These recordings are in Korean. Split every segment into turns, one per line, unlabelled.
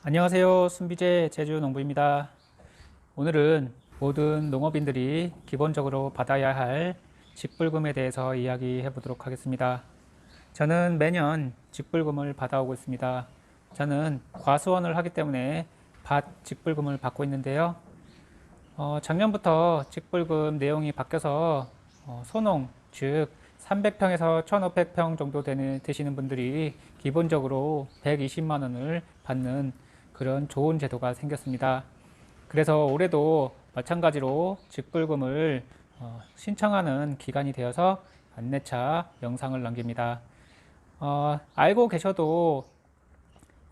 안녕하세요. 순비제 제주농부입니다. 오늘은 모든 농업인들이 기본적으로 받아야 할 직불금에 대해서 이야기해 보도록 하겠습니다. 저는 매년 직불금을 받아오고 있습니다. 저는 과수원을 하기 때문에 밭 직불금을 받고 있는데요. 작년부터 직불금 내용이 바뀌어서 소농, 즉 300평에서 1,500평 정도 되시는 분들이 기본적으로 120만 원을 받는 그런 좋은 제도가 생겼습니다. 그래서 올해도 마찬가지로 직불금을 신청하는 기간이 되어서 안내차 영상을 남깁니다. 알고 계셔도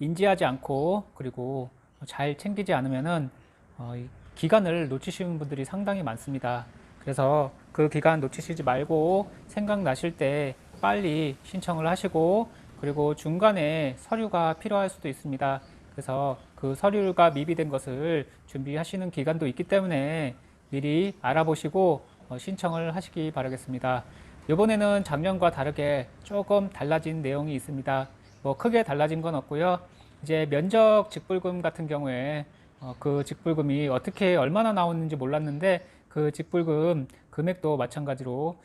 인지하지 않고 그리고 잘 챙기지 않으면은 기간을 놓치시는 분들이 상당히 많습니다. 그래서 그 기간 놓치시지 말고 생각나실 때 빨리 신청을 하시고, 그리고 중간에 서류가 필요할 수도 있습니다. 그래서 그 서류가 미비된 것을 준비하시는 기간도 있기 때문에 미리 알아보시고 신청을 하시기 바라겠습니다. 이번에는 작년과 다르게 조금 달라진 내용이 있습니다. 뭐 크게 달라진 건 없고요. 이제 면적 직불금 같은 경우에 그 직불금이 어떻게 얼마나 나오는지 몰랐는데 그 직불금 금액도 마찬가지로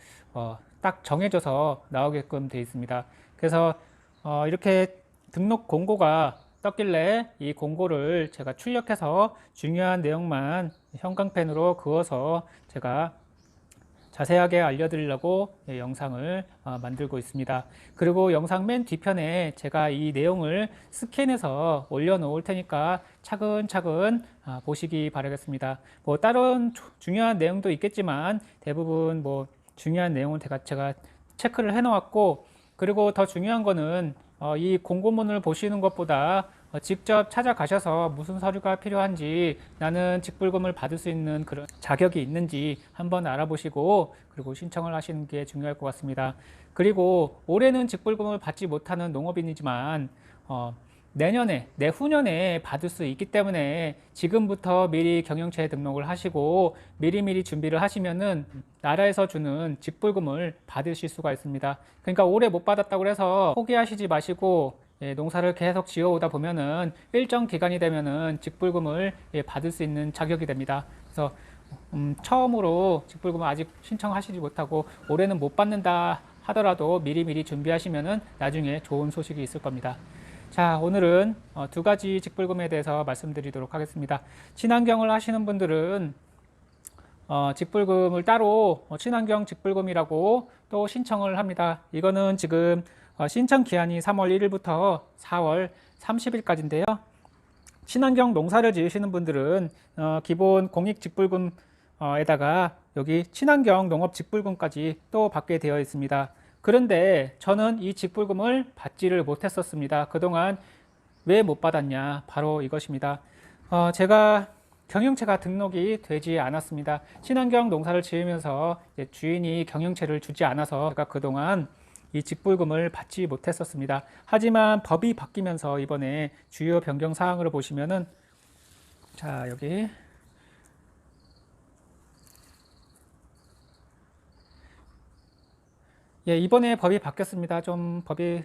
딱 정해져서 나오게끔 되어 있습니다. 그래서 이렇게 등록 공고가 떴길래 이 공고를 제가 출력해서 중요한 내용만 형광펜으로 그어서 제가 자세하게 알려드리려고 영상을 만들고 있습니다. 그리고 영상 맨 뒤편에 제가 이 내용을 스캔해서 올려놓을 테니까 차근차근 보시기 바라겠습니다. 뭐 다른 중요한 내용도 있겠지만 대부분 뭐 중요한 내용을 제가 체크를 해놓았고, 그리고 더 중요한 거는 이 공고문을 보시는 것보다 직접 찾아가셔서 무슨 서류가 필요한지, 나는 직불금을 받을 수 있는 그런 자격이 있는지 한번 알아보시고 그리고 신청을 하시는 게 중요할 것 같습니다. 그리고 올해는 직불금을 받지 못하는 농업인이지만 내년에, 내후년에 받을 수 있기 때문에 지금부터 미리 경영체 등록을 하시고 미리미리 준비를 하시면은 나라에서 주는 직불금을 받으실 수가 있습니다. 그러니까 올해 못 받았다고 해서 포기하시지 마시고 농사를 계속 지어오다 보면은 일정 기간이 되면은 직불금을 받을 수 있는 자격이 됩니다. 그래서 처음으로 직불금을 아직 신청하시지 못하고 올해는 못 받는다 하더라도 미리미리 준비하시면은 나중에 좋은 소식이 있을 겁니다. 자, 오늘은 두 가지 직불금에 대해서 말씀드리도록 하겠습니다. 친환경을 하시는 분들은 직불금을 따로 친환경 직불금이라고 또 신청을 합니다. 이거는 지금 신청 기한이 3월 1일부터 4월 30일까지인데요. 친환경 농사를 지으시는 분들은 기본 공익 직불금에다가 여기 친환경 농업 직불금까지 또 받게 되어 있습니다. 그런데 저는 이 직불금을 받지를 못했었습니다. 그동안 왜 못 받았냐? 바로 이것입니다. 제가 경영체가 등록이 되지 않았습니다. 친환경 농사를 지으면서 주인이 경영체를 주지 않아서 제가 그동안 이 직불금을 받지 못했었습니다. 하지만 법이 바뀌면서 이번에 주요 변경 사항으로 보시면은, 자, 여기 이번에 법이 바뀌었습니다. 좀 법이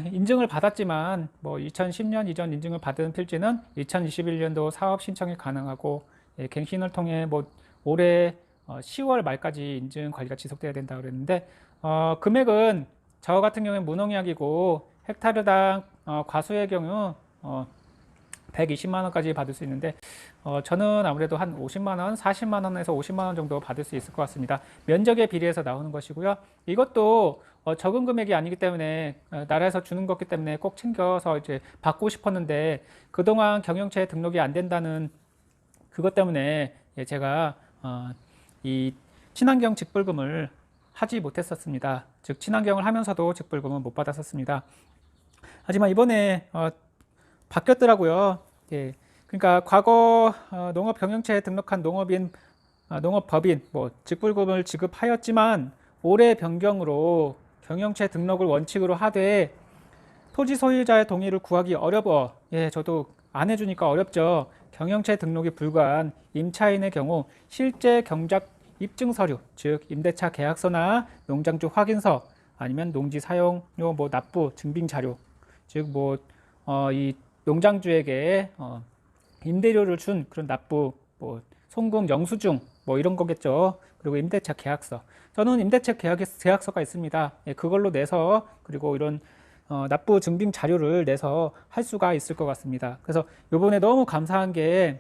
인증을 받았지만 뭐 2010년 이전 인증을 받은 필지는 2021년도 사업 신청이 가능하고, 갱신을 통해 뭐 올해 10월 말까지 인증 관리가 지속돼야 된다 그랬는데, 금액은 저 같은 경우에 무농약이고 헥타르당 과수의 경우 120만 원까지 받을 수 있는데 저는 아무래도 한 50만 원, 40만 원에서 50만 원 정도 받을 수 있을 것 같습니다. 면적에 비례해서 나오는 것이고요. 이것도 적은 금액이 아니기 때문에 나라에서 주는 거기 때문에 꼭 챙겨서 이제 받고 싶었는데 그동안 경영체 등록이 안 된다는 그것 때문에 제가 이 친환경 직불금을 하지 못했었습니다. 즉 친환경을 하면서도 직불금은 못 받았었습니다. 하지만 이번에 바뀌었더라고요. 예. 그러니까 과거 농업 경영체에 등록한 농업인, 농업법인, 뭐 직불금을 지급하였지만 올해 변경으로 경영체 등록을 원칙으로 하되 토지 소유자의 동의를 구하기 어려워. 예, 저도 안 해주니까 어렵죠. 경영체 등록이 불가한 임차인의 경우 실제 경작 입증 서류, 즉 임대차 계약서나 농장주 확인서, 아니면 농지 사용료 뭐 납부 증빙 자료, 즉 뭐 이 농장주에게 임대료를 준 그런 납부, 뭐 송금, 영수증 뭐 이런 거겠죠. 그리고 임대차 계약서. 저는 임대차 계약서가 있습니다. 예, 그걸로 내서 그리고 이런 납부 증빙 자료를 내서 할 수가 있을 것 같습니다. 그래서 요번에 너무 감사한 게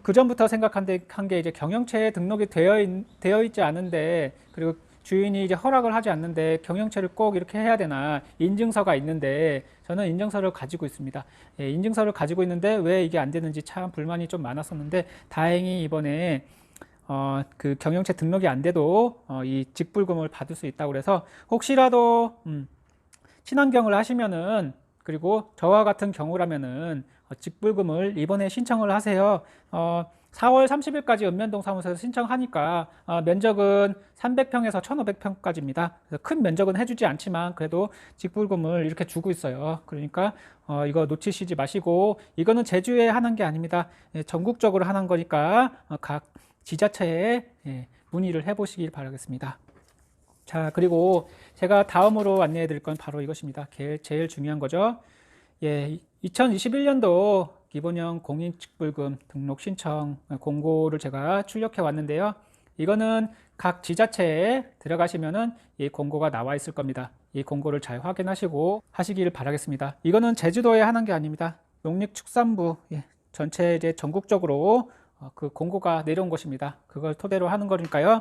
그 전부터 생각한 게 이제 경영체에 등록이 되어 있지 않은데, 그리고 주인이 이제 허락을 하지 않는데 경영체를 꼭 이렇게 해야 되나, 인증서가 있는데 저는 인증서를 가지고 있습니다. 예, 인증서를 가지고 있는데 왜 이게 안 되는지 참 불만이 좀 많았었는데, 다행히 이번에 그 경영체 등록이 안 돼도 이 직불금을 받을 수 있다고 그래서, 혹시라도 친환경을 하시면은, 그리고 저와 같은 경우라면은 직불금을 이번에 신청을 하세요. 4월 30일까지 읍면동 사무소에서 신청하니까 면적은 300평에서 1500평까지입니다. 그래서 큰 면적은 해주지 않지만 그래도 직불금을 이렇게 주고 있어요. 그러니까 이거 놓치시지 마시고, 이거는 제주에 하는 게 아닙니다. 예, 전국적으로 하는 거니까 각 지자체에 문의를 해보시길 바라겠습니다. 자, 그리고 제가 다음으로 안내해 드릴 건 바로 이것입니다. 제일 중요한 거죠. 예, 2021년도 기본형 공인직불금 등록 신청 공고를 제가 출력해 왔는데요. 이거는 각 지자체에 들어가시면은 이 공고가 나와 있을 겁니다. 이 공고를 잘 확인하시고 하시기를 바라겠습니다. 이거는 제주도에 하는 게 아닙니다. 농림축산부 전체 이제 전국적으로 그 공고가 내려온 것입니다. 그걸 토대로 하는 거니까요.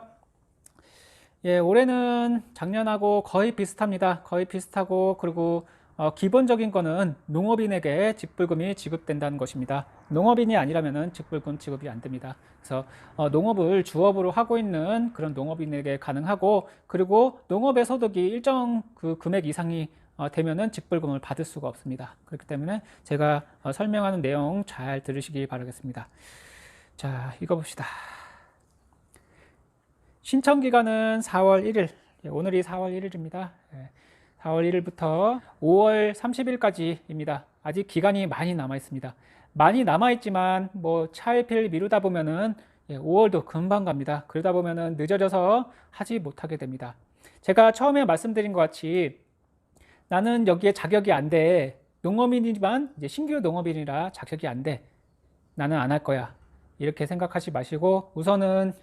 예, 올해는 작년하고 거의 비슷합니다. 거의 비슷하고, 그리고 기본적인 거는 농업인에게 직불금이 지급된다는 것입니다. 농업인이 아니라면 직불금 지급이 안 됩니다. 그래서 농업을 주업으로 하고 있는 그런 농업인에게 가능하고, 그리고 농업의 소득이 일정 그 금액 이상이 되면은 직불금을 받을 수가 없습니다. 그렇기 때문에 제가 설명하는 내용 잘 들으시기 바라겠습니다. 자, 읽어봅시다. 신청 기간은 4월 1일, 오늘이 4월 1일입니다. 4월 1일부터 5월 30일까지입니다. 아직 기간이 많이 남아 있습니다. 많이 남아 있지만 뭐 차일피일 미루다 보면은 5월도 금방 갑니다. 그러다 보면은 늦어져서 하지 못하게 됩니다. 제가 처음에 말씀드린 것 같이 나는 여기에 자격이 안 돼. 농업인이지만 이제 신규 농업인이라 자격이 안 돼. 나는 안 할 거야. 이렇게 생각하지 마시고, 우선은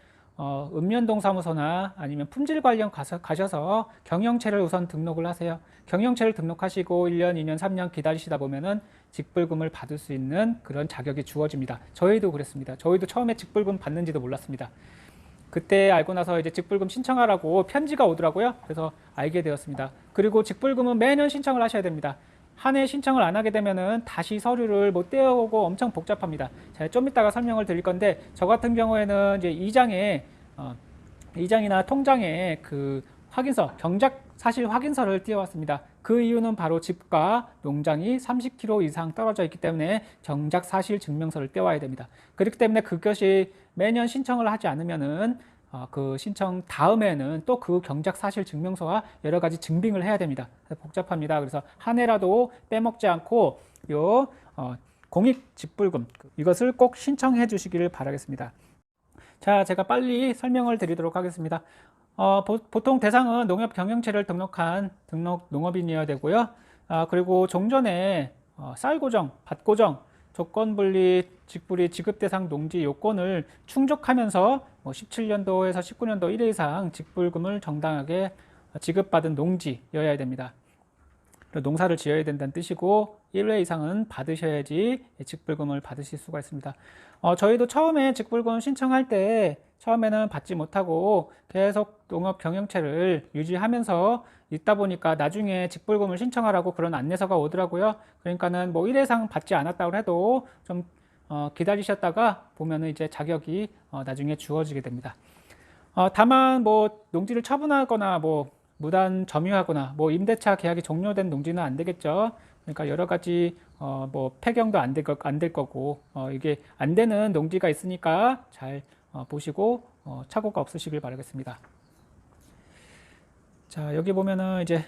읍면동 사무소나 아니면 품질 관련 가셔서 경영체를 우선 등록을 하세요. 경영체를 등록하시고 1년, 2년, 3년 기다리시다 보면은 직불금을 받을 수 있는 그런 자격이 주어집니다. 저희도 그랬습니다. 저희도 처음에 직불금 받는지도 몰랐습니다. 그때 알고 나서 이제 직불금 신청하라고 편지가 오더라고요. 그래서 알게 되었습니다. 그리고 직불금은 매년 신청을 하셔야 됩니다. 한 해 신청을 안 하게 되면은 다시 서류를 못 떼어오고 엄청 복잡합니다. 제가 좀 이따가 설명을 드릴 건데, 저 같은 경우에는 이제 이장이나 통장에 그 확인서, 경작 사실 확인서를 띄워왔습니다. 그 이유는 바로 집과 농장이 30km 이상 떨어져 있기 때문에 경작 사실 증명서를 떼와야 됩니다. 그렇기 때문에 그것이 매년 신청을 하지 않으면은 그 신청 다음에는 또 그 경작 사실 증명서와 여러 가지 증빙을 해야 됩니다. 복잡합니다. 그래서 한 해라도 빼먹지 않고 요 공익 직불금 이것을 꼭 신청해 주시기를 바라겠습니다. 자, 제가 빨리 설명을 드리도록 하겠습니다. 보통 대상은 농협 경영체를 등록한 농업인이어야 되고요. 그리고 종전에 쌀 고정, 밭 고정, 조건 분리, 직불이 지급 대상 농지 요건을 충족하면서 17년도에서 19년도 1회 이상 직불금을 정당하게 지급받은 농지여야 됩니다. 농사를 지어야 된다는 뜻이고, 1회 이상은 받으셔야지 직불금을 받으실 수가 있습니다. 저희도 처음에 직불금 신청할 때 처음에는 받지 못하고 계속 농업 경영체를 유지하면서 있다 보니까 나중에 직불금을 신청하라고 그런 안내서가 오더라고요. 그러니까는 뭐 1회 이상 받지 않았다고 해도 좀 기다리셨다가 보면은 이제 자격이 나중에 주어지게 됩니다. 다만 뭐 농지를 처분하거나 뭐 무단 점유하거나 뭐 임대차 계약이 종료된 농지는 안 되겠죠. 그러니까 여러 가지 뭐 폐경도 안 될 거고 이게 안 되는 농지가 있으니까 잘 보시고 착오가 없으시길 바라겠습니다. 자, 여기 보면은 이제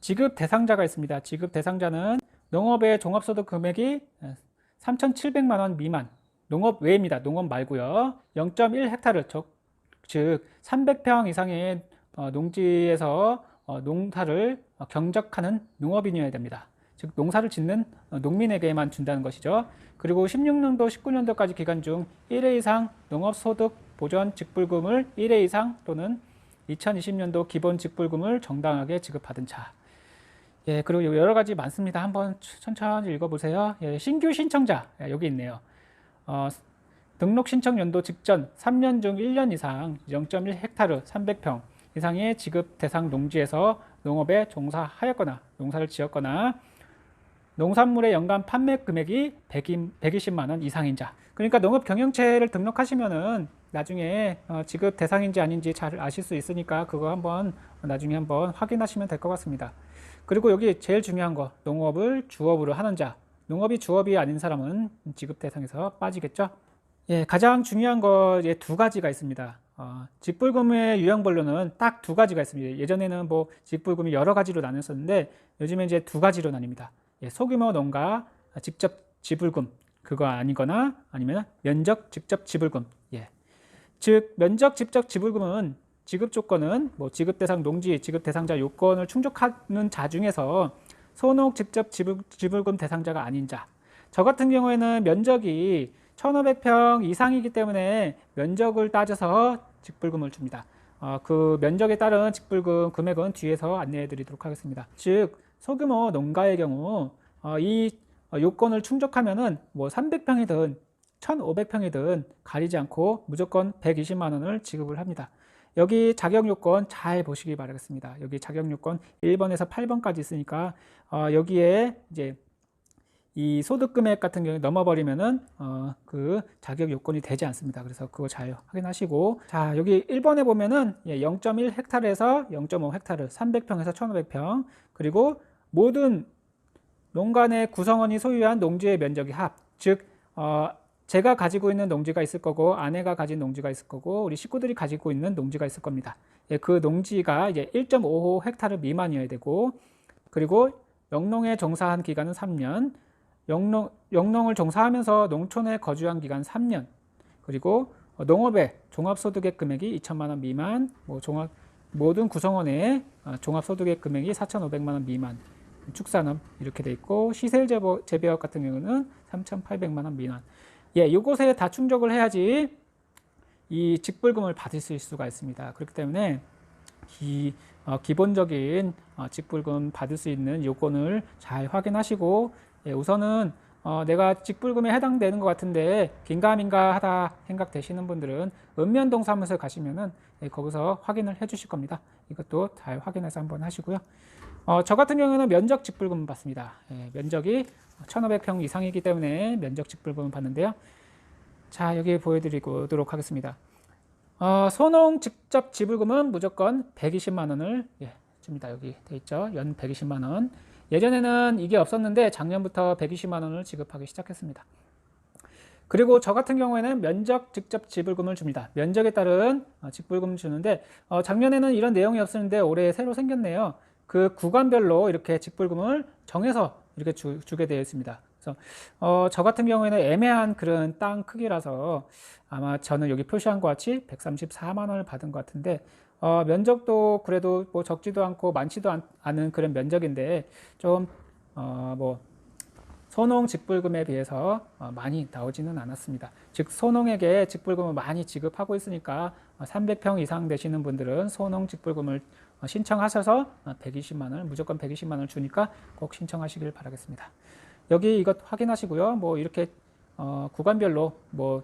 지급 대상자가 있습니다. 지급 대상자는 농업의 종합소득 금액이 3,700만 원 미만, 농업 외입니다. 농업 말고요. 0.1헥타르, 즉 300평 이상의 농지에서 농사를 경작하는 농업인이어야 됩니다. 즉 농사를 짓는 농민에게만 준다는 것이죠. 그리고 16년도, 19년도까지 기간 중 1회 이상 농업소득 보전 직불금을 1회 이상 또는 2020년도 기본 직불금을 정당하게 지급하던 차. 예, 그리고 여러 가지 많습니다. 한번 천천히 읽어보세요. 예, 신규 신청자 여기 있네요. 등록 신청 연도 직전 3년 중 1년 이상 0.1헥타르 300평 이상의 지급 대상 농지에서 농업에 종사하였거나 농사를 지었거나 농산물의 연간 판매 금액이 120만 원 이상인 자. 그러니까 농업 경영체를 등록하시면은 나중에 지급 대상인지 아닌지 잘 아실 수 있으니까 그거 한번 나중에 한번 확인하시면 될 것 같습니다. 그리고 여기 제일 중요한 거, 농업을 주업으로 하는 자. 농업이 주업이 아닌 사람은 지급 대상에서 빠지겠죠. 예, 가장 중요한 거 두 가지가 있습니다. 직불금의 유형별로는 딱 두 가지가 있습니다. 예전에는 뭐 직불금이 여러 가지로 나눴었는데 요즘에 이제 두 가지로 나뉩니다. 예, 소규모 농가 직접 지불금 그거 아니거나 아니면 면적 직접 지불금. 예. 즉 면적 직접 지불금은 지급 조건은 뭐 지급 대상 농지, 지급 대상자 요건을 충족하는 자 중에서 소농 직접 지불금 대상자가 아닌 자. 저 같은 경우에는 면적이 1,500평 이상이기 때문에 면적을 따져서 직불금을 줍니다. 그 면적에 따른 직불금 금액은 뒤에서 안내해 드리도록 하겠습니다. 즉 소규모 농가의 경우 이 요건을 충족하면은 뭐 300평이든 1,500평이든 가리지 않고 무조건 120만 원을 지급을 합니다. 여기 자격 요건 잘 보시기 바라겠습니다. 여기 자격 요건 1번에서 8번까지 있으니까 여기에 이제 이 소득 금액 같은 경우에 넘어버리면은 그 자격 요건이 되지 않습니다. 그래서 그거 잘 확인하시고, 자 여기 1번에 보면은 0.1 헥타르에서 0.5 헥타르, 300평에서 1,500평, 그리고 모든 농간의 구성원이 소유한 농지의 면적의 합, 즉 제가 가지고 있는 농지가 있을 거고 아내가 가진 농지가 있을 거고 우리 식구들이 가지고 있는 농지가 있을 겁니다. 예, 그 농지가 이제 1.55 헥타르 미만이어야 되고, 그리고 영농에 종사한 기간은 3년, 영농을 종사하면서 농촌에 거주한 기간 3년, 그리고 농업의 종합소득액 금액이 2천만 원 미만, 뭐 모든 구성원의 종합소득액 금액이 4,500만 원 미만, 축산업 이렇게 돼 있고, 시설 재배업 같은 경우는 3,800만 원 미만. 예, 이곳에 다 충족을 해야지 이 직불금을 받을 수가 있습니다. 그렇기 때문에 기본적인 직불금 받을 수 있는 요건을 잘 확인하시고, 예, 우선은 내가 직불금에 해당되는 것 같은데 긴가민가 하다 생각되시는 분들은 읍면동사무소에 가시면은 거기서 확인을 해 주실 겁니다. 이것도 잘 확인해서 한번 하시고요. 저 같은 경우는 면적 직불금 받습니다. 예, 면적이 1,500평 이상이기 때문에 면적 직불금을 받는데요. 자, 여기 보여드리도록 하겠습니다. 소농 직접 지불금은 무조건 120만 원을 줍니다. 여기 돼 있죠. 연 120만 원. 예전에는 이게 없었는데 작년부터 120만 원을 지급하기 시작했습니다. 그리고 저 같은 경우에는 면적 직접 지불금을 줍니다. 면적에 따른 직불금을 주는데 작년에는 이런 내용이 없었는데 올해 새로 생겼네요. 그 구간별로 이렇게 직불금을 정해서 이렇게 주게 되어 있습니다. 그래서 저 같은 경우에는 애매한 그런 땅 크기라서 아마 저는 여기 표시한 것 같이 134만 원을 받은 것 같은데 면적도 그래도 뭐 적지도 않고 많지도 않은 그런 면적인데 좀 뭐 소농 직불금에 비해서 많이 나오지는 않았습니다. 즉 소농에게 직불금을 많이 지급하고 있으니까 300평 이상 되시는 분들은 소농 직불금을 신청하셔서 120만 원, 무조건 120만 원을 주니까 꼭 신청하시길 바라겠습니다. 여기 이것 확인하시고요. 뭐 이렇게 구간별로 뭐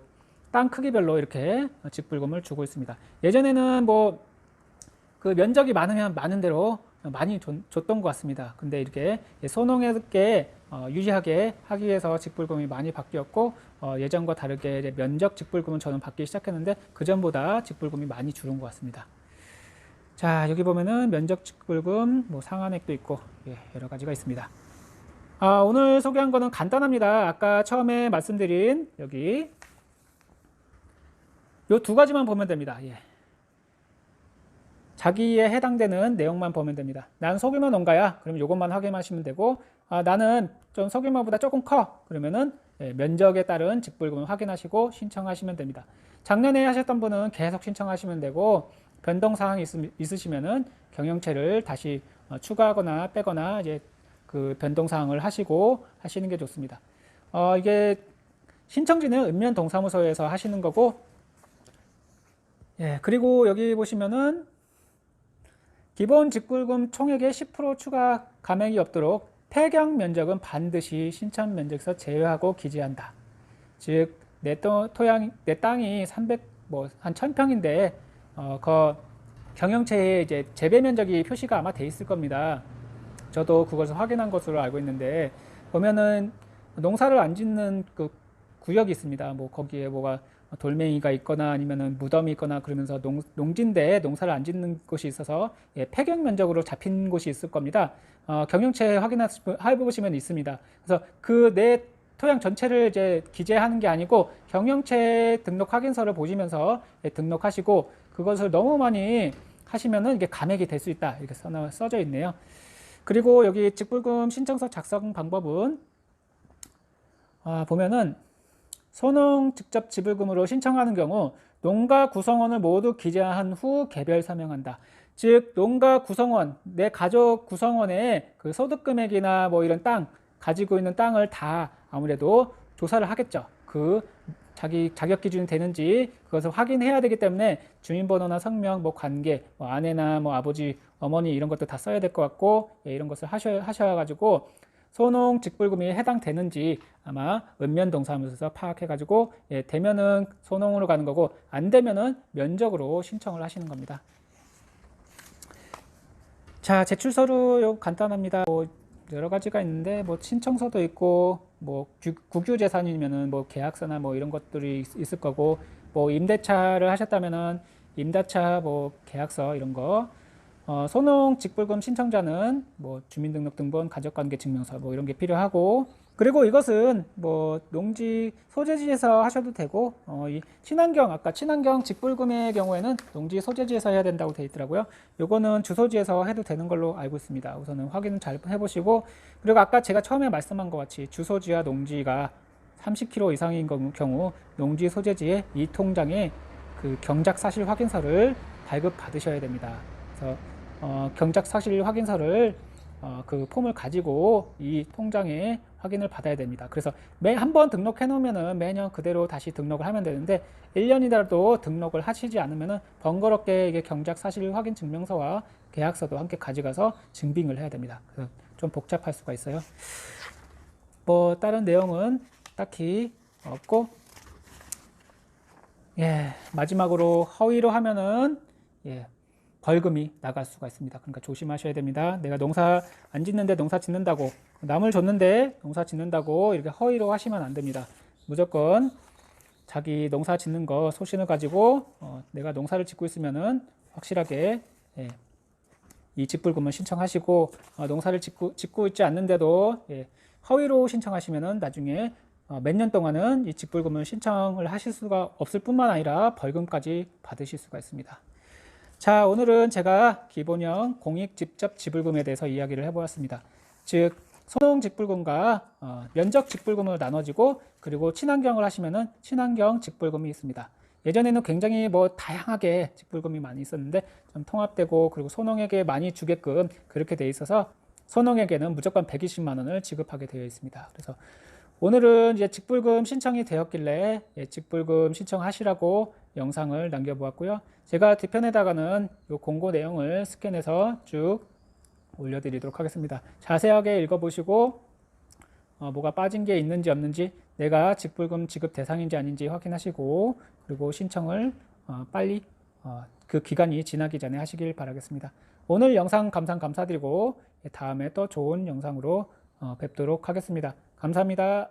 땅 크기별로 이렇게 직불금을 주고 있습니다. 예전에는 뭐 그 면적이 많으면 많은 대로 많이 줬던 것 같습니다. 근데 이렇게 소농에게 유리하게 하기 위해서 직불금이 많이 바뀌었고 예전과 다르게 이제 면적 직불금은 저는 받기 시작했는데 그 전보다 직불금이 많이 줄은 것 같습니다. 자, 여기 보면은 면적 직불금 뭐 상한액도 있고 여러 가지가 있습니다. 오늘 소개한 거는 간단합니다. 아까 처음에 말씀드린 여기 요 두 가지만 보면 됩니다. 자기에 해당되는 내용만 보면 됩니다. 난 소규모 농가야. 그럼 이것만 확인하시면 되고, 나는 좀 소규모보다 조금 커. 그러면은 면적에 따른 직불금을 확인하시고 신청하시면 됩니다. 작년에 하셨던 분은 계속 신청하시면 되고, 변동 사항이 있으시면은 경영체를 다시 추가하거나 빼거나 이제 그 변동사항을 하시고 하시는 게 좋습니다. 이게 신청지는 읍면동사무소에서 하시는 거고, 예, 그리고 여기 보시면은 기본 직불금 총액의 10% 추가 감액이 없도록 폐경 면적은 반드시 신청 면적에서 제외하고 기재한다. 즉, 내 땅이 한 1000평인데, 그 경영체에 이제 재배 면적이 표시가 아마 돼 있을 겁니다. 저도 그것을 확인한 것으로 알고 있는데, 보면은 농사를 안 짓는 그 구역이 있습니다. 뭐 거기에 뭐가 돌멩이가 있거나 아니면은 무덤이 있거나 그러면서 농지인데 농사를 안 짓는 곳이 있어서, 예, 폐경 면적으로 잡힌 곳이 있을 겁니다. 경영체 확인해 보시면 있습니다. 그래서 그 내 토양 전체를 이제 기재하는 게 아니고 경영체 등록 확인서를 보시면서, 예, 등록하시고, 그것을 너무 많이 하시면은 이게 감액이 될 수 있다, 이렇게 써져 있네요. 그리고 여기 직불금 신청서 작성 방법은 보면은 소농 직접 지불금으로 신청하는 경우 농가 구성원을 모두 기재한 후 개별 서명한다. 즉, 농가 구성원, 내 가족 구성원의 그 소득 금액이나 뭐 이런 땅, 가지고 있는 땅을 다 아무래도 조사를 하겠죠. 그 자기 자격 기준이 되는지 그것을 확인해야 되기 때문에 주민번호나 성명, 뭐 관계, 뭐 아내나 뭐 아버지, 어머니 이런 것도 다 써야 될 것 같고, 예, 이런 것을 하셔가지고 소농 직불금이 해당되는지 아마 읍면동사무소에서 파악해가지고, 예, 되면은 소농으로 가는 거고, 안 되면은 면적으로 신청을 하시는 겁니다. 자, 제출서류 간단합니다. 뭐 여러 가지가 있는데, 뭐 신청서도 있고, 뭐 국유재산이면은 뭐 계약서나 뭐 이런 것들이 있을 거고, 뭐 임대차를 하셨다면은 임대차 뭐 계약서 이런 거, 소농 직불금 신청자는 뭐 주민등록등본, 가족관계증명서 뭐 이런 게 필요하고, 그리고 이것은 뭐 농지 소재지에서 하셔도 되고, 이 친환경, 아까 친환경 직불금의 경우에는 농지 소재지에서 해야 된다고 되어 있더라고요. 요거는 주소지에서 해도 되는 걸로 알고 있습니다. 우선은 확인 잘 해보시고, 그리고 아까 제가 처음에 말씀한 것 같이 주소지와 농지가 30km 이상인 경우 농지 소재지의 이 통장에 그 경작 사실 확인서를 발급 받으셔야 됩니다. 그래서 경작 사실 확인서를 그 폼을 가지고 이 통장에 확인을 받아야 됩니다. 그래서 한 번 등록해 놓으면은 매년 그대로 다시 등록을 하면 되는데, 1년이라도 등록을 하시지 않으면은 번거롭게 이게 경작 사실 확인 증명서와 계약서도 함께 가져가서 증빙을 해야 됩니다. 그래서 좀 복잡할 수가 있어요. 뭐 다른 내용은 딱히 없고, 예, 마지막으로 허위로 하면은, 예, 벌금이 나갈 수가 있습니다. 그러니까 조심하셔야 됩니다. 내가 농사 안 짓는데 농사 짓는다고, 남을 줬는데 농사 짓는다고 이렇게 허위로 하시면 안 됩니다. 무조건 자기 농사 짓는 거 소신을 가지고, 내가 농사를 짓고 있으면은 확실하게, 예, 이 직불금을 신청하시고, 농사를 짓고 있지 않는데도, 예, 허위로 신청하시면은 나중에 몇 년 동안은 이 직불금을 신청을 하실 수가 없을 뿐만 아니라 벌금까지 받으실 수가 있습니다. 자, 오늘은 제가 기본형 공익 직접 지불금에 대해서 이야기를 해보았습니다. 즉, 소농 직불금과 면적 직불금으로 나눠지고, 그리고 친환경을 하시면은 친환경 직불금이 있습니다. 예전에는 굉장히 뭐 다양하게 직불금이 많이 있었는데 좀 통합되고, 그리고 소농에게 많이 주게끔 그렇게 돼 있어서 소농에게는 무조건 120만 원을 지급하게 되어 있습니다. 그래서 오늘은 이제 직불금 신청이 되었길래, 예, 직불금 신청하시라고 영상을 남겨보았고요. 제가 뒤편에다가는 이 공고 내용을 스캔해서 쭉 올려드리도록 하겠습니다. 자세하게 읽어보시고, 뭐가 빠진 게 있는지 없는지, 내가 직불금 지급 대상인지 아닌지 확인하시고, 그리고 신청을 빨리 그 기간이 지나기 전에 하시길 바라겠습니다. 오늘 영상 감사드리고, 다음에 또 좋은 영상으로 뵙도록 하겠습니다. 감사합니다.